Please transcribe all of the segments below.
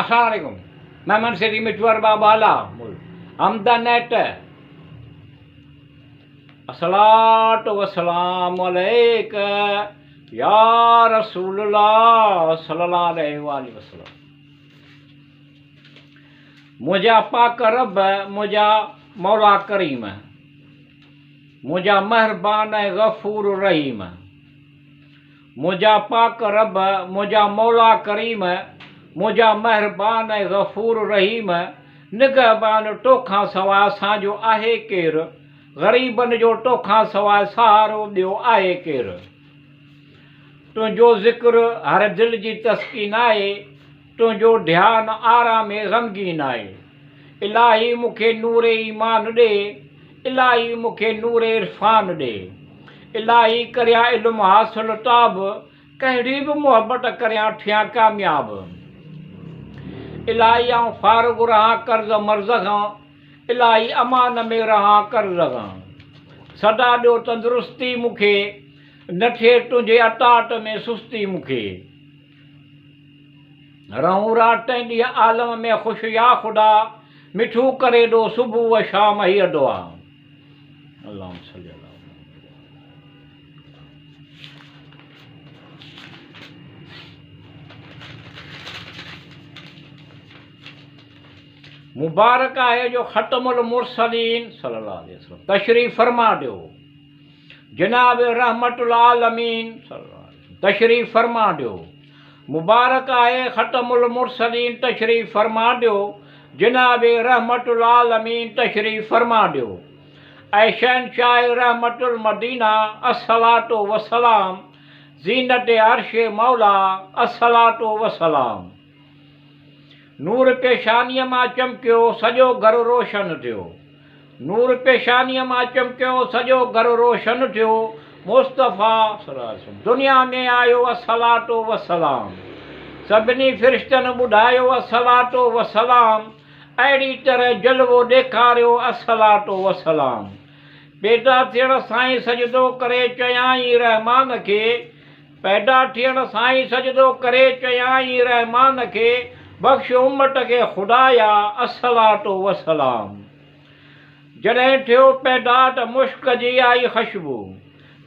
अस्सलाम वालेकुम। मेहमान सिटी मिठवर बाबाला हमदनेट अस्सलात वस्सलाम अलैक या रसूलुल्लाह सल्लल्लाहु अलैहि वसल्लम। मुझा पाक रब, मुझा मौला करीम, मुझा मेहरबान गफूर रहीम। मुझा पाक रब, मुझा मौला करीम, मुझा मेहरबान गफूर रहीम। निगहबान तोखां सवाइ असांजो आहे केरु, ग़रीबनि जो तोखां सवाइ सहारो ॿियो आहे केरु। तुंहिंजो ज़िक्र हर दिलि जी तस्कीन आहे, तुंहिंजो ध्यानु आराम ग़मगीन आहे। इलाही मूंखे नूर ईमान ॾे, इलाही मूंखे नूर इरफ़ान ॾे। इलाही करियां इल्मु हासिलु ताब, कहिड़ी बि मुहबत करियां थियां कामयाब। इलाही आऊं फारिग़ रहां कर्ज़ मर्ज़ खां, इलाही अमान में रहां कर्ज़ खां। सदा ॾियो तंदुरुस्ती मूंखे, न थिए तुंहिंजे अटाट में सुस्ती मूंखे। रहूं राति ॾींहुं आलम में ख़ुशि या ख़ुदा, मिठू करे ॾो सुबुह शाम हीअ दुआ। अल्लाहुम्मा सल्ली अला मुबारक आहे जो ख़तमुल मुरसलीन सल्लल्लाहु अलैहि वसल्लम तशरीफ़ फरमा ॾियो। जनाब रहमतुल आलमीन सल्लल्लाहु अलैहि वसल्लम तशरीफ़ फरमा ॾियो। मुबारक आहे ख़तमुल मुरसलीन तशरीफ़ फरमा ॾियो। जनाब रहमतुल आलमीन तशरीफ़ फरमा ॾियो। ऐं शहंशाह रहमतुल मदीना अस्सलातो वसलाम, ज़ीनत अर्श मौला अस्सलातो वसलाम। नूर पेशानीअ मां चमकियो सॼो घरु रोशन थियो। नूर पेशानीअ मां चमकियो सॼो घरु रोशन थियो। मुस्तफ़ा सल्लल्लाहु अलैहि वसल्लम दुनिया में आयो अस्सलातो वसलाम। सभिनी फ़रिश्तनि ॿुधायो अस्सलातो वसलाम। अहिड़ी तरह जलवो ॾेखारियो अस्सलातो वसलाम। पैदा थियण साईं सजदो करे चयाईं रहमान खे, पैदा थियण साईं सजदो करे चयाईं रहमान खे, बख़्श उम्मत खे ख़ुदाया अस्सलातो वसलाम। जॾहिं थियो पैदा त मुश्क जी आई ख़ुशबू,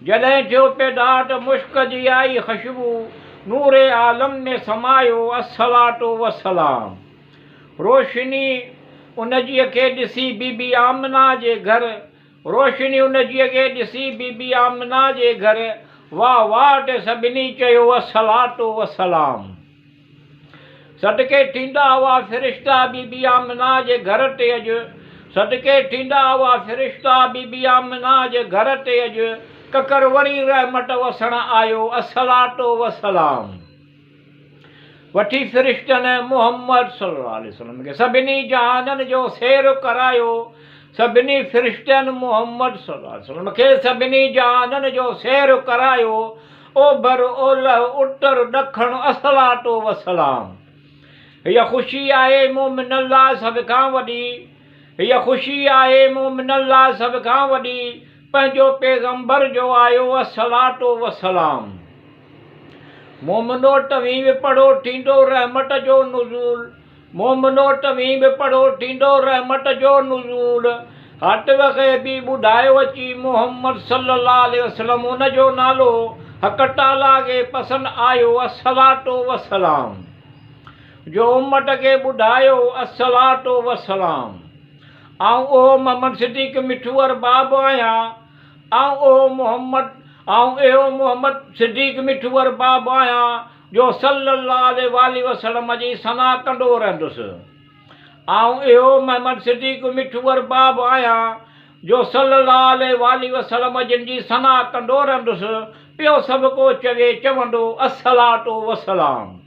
जॾहिं थियो पैदा त मुश्क जी आई ख़ुशबू, नूरे आलम में समायो अस्सलातो वसलाम। रोशनी उनजीअ खे ॾिसी बीबी आमना जे घर, रोशनी उनजीअ खे ॾिसी बीबी आमना जे घर, वाह वाह ते सभिनी चयो अस्सलातो वसलाम। सदके थींदा हुआ फ़रिश्ता बीबी आमना जे घर ते अॼु, सदके थींदा हुआ फ़रिश्ता बीबी आमना जे घर ते अॼु, ककर वरी रहमत वसण आयो अस्सलातो वसलाम। वठी फ़रिश्तनि मुहम्मद सल्लल्लाहु अलैहि वसल्लम खे सभिनी जहाननि जो सैर करायो, सभिनी फ़रिश्तनि मुहम्मद सल्लल्लाहु अलैहि वसल्लम खे सभिनी जहाननि जो सैर करायो। ओभर ओलह उत्तर ॾखण अस्सलातो वसलाम। हीअ ख़ुशी आहे मोमिननि लाइ सभ खां वॾी, हीअ ख़ुशी आहे मोमिननि लाइ सभ खां वॾी, पंहिंजो पैगंबर जो आयो अस्सलातो वसलाम। मोमिनो तव्हीं बि पढ़ो थींदो रहमत जो नुज़ूल, मोमिनो तव्हीं बि पढ़ो थींदो रहमत जो नुज़ूल। हातिफ़ खे बि ॿुधायो अची मुहम्मद सल्लल्लाहु अलैहि वसल्लम, उनजो नालो हक़ ताला खे पसंदि आयो अस्सलातो वसलाम। जो उम्मत खे ॿुधायो अस्सलातो वसलाम। आऊं ओ मोहम्मद सिद्दीक़ मिठूअर बाब आहियां, आऊं ओ मोहम्मद सिद्दीक़ मिठूअर बाब आहियां, जो सल्लल्लाहु अलैहि वसल्लम जी सना कंदो रहंदुसि। आऊं इहो मोहम्मद सिद्दीक़ मिठूअर बाब आहियां, जो सल्लल्लाहु अलैहि वसल्लम जिन जी सना कंदो रहंदुसि। ॿियो सभु को चवे चवंदो अस्सलातो वसलाम।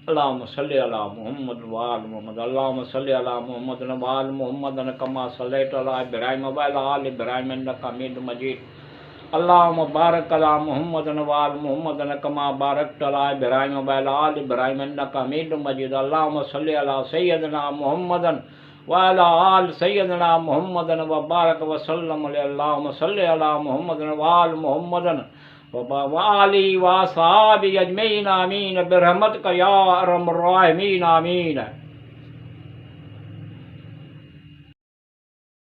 अल्लाहुम्मा सल्ली अला मुहम्मद व आलि मुहम्मद, अल्लाहुम्मा सल्ली अला मुहम्मद व आलि मुहम्मद कमा सल्लैता अला इब्राहीम व अला आलि इब्राहीम इन्नका हमीदुम मजीद। अल्लाहुम्मा बारिक अला मुहम्मद व आलि मुहम्मद कमा बारकता अला इब्राहीम व अला आलि इब्राहीम इन्नका हमीदुम मजीद। अल्लाहुम्मा सल्ली अला सय्यदना मुहम्मद व अला आलि सय्यदना मुहम्मद व बारक व सल्लम अलैहि। अल्लाहुम्मा सल्ली अला मुहम्मद व आलि मुहम्मद वाली वासाबी अजमीन आमीन बिरहमत का या अरहम अर्राहिमीन आमीन।